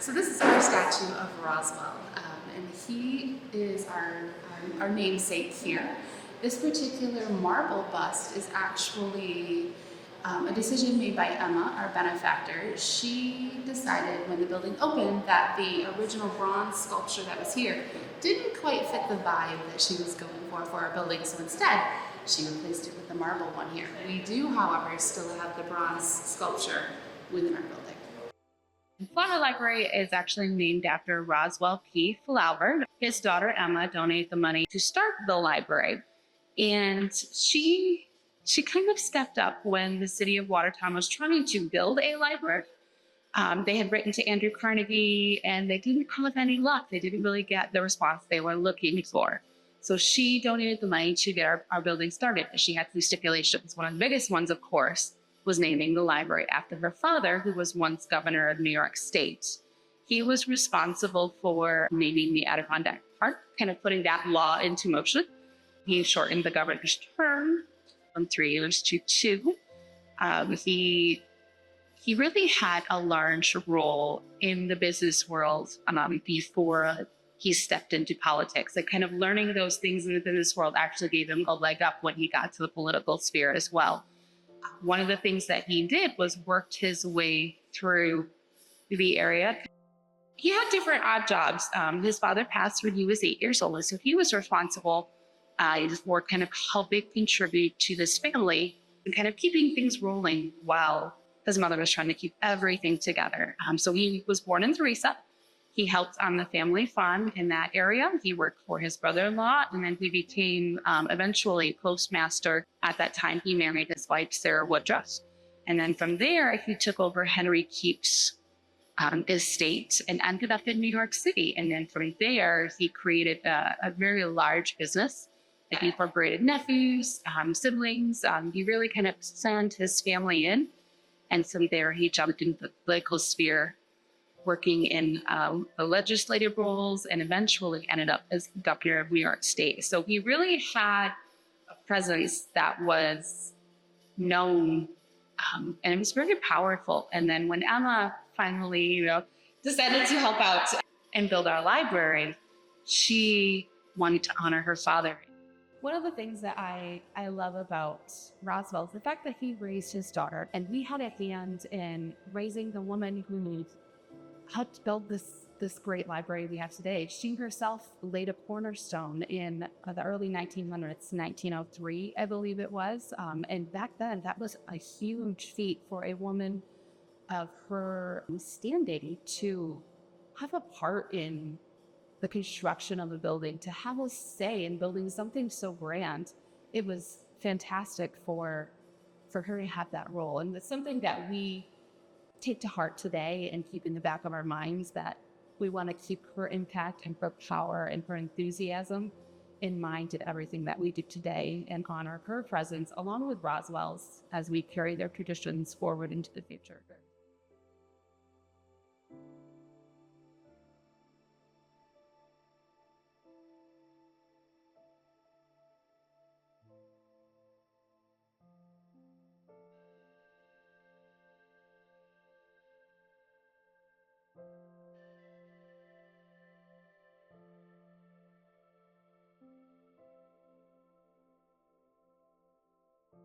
So this is our statue of Roswell, and he is our namesake here. This particular marble bust is actually a decision made by Emma, our benefactor. She decided when the building opened that the original bronze sculpture that was here didn't quite fit the vibe that she was going for our building, so instead she replaced it with the marble one here. We do, however, still have the bronze sculpture within our building. The Flower Library is actually named after Roswell P. Flower. His daughter Emma donated the money to start the library, and she kind of stepped up when the city of Watertown was trying to build a library. They had written to Andrew Carnegie, and they didn't come with any luck. They didn't really get the response they were looking for. So she donated the money to get our building started. She had some stipulations. One of the biggest ones, of course, was naming the library after her father, who was once governor of New York State. He was responsible for naming the Adirondack Park, kind of putting that law into motion. He shortened the governor's term from 3 years to 2. He really had a large role in the business world before he stepped into politics. And kind of learning those things in the business world actually gave him a leg up when he got to the political sphere as well. One of the things that he did was worked his way through the area. He had different odd jobs. His father passed when he was 8 years old, so he was responsible for kind of helping contribute to this family and kind of keeping things rolling while his mother was trying to keep everything together. So he was born in Theresa. He helped on the family farm in that area. He worked for his brother-in-law, and then he became eventually postmaster. At that time, he married his wife, Sarah Woodruff. And then from there, he took over Henry Keep's estate and ended up in New York City. And then from there, he created a very large business that incorporated nephews, siblings. He really kind of sent his family in. And from there, he jumped into the political sphere, working in the legislative roles, and eventually ended up as governor of New York State. So he really had a presence that was known, and it was very powerful. And then when Emma finally, decided to help out and build our library, she wanted to honor her father. One of the things that I love about Roswell is the fact that he raised his daughter, and we had a hand in raising the woman who helped build this great library we have today. She herself laid a cornerstone in the early 1900s, 1903, I believe it was. And back then, that was a huge feat for a woman of her standing to have a part in the construction of a building, to have a say in building something so grand. It was fantastic for her to have that role. And it's something that we take to heart today and keep in the back of our minds, that we want to keep her impact and her power and her enthusiasm in mind in everything that we do today, and honor her presence along with Roswell's as we carry their traditions forward into the future.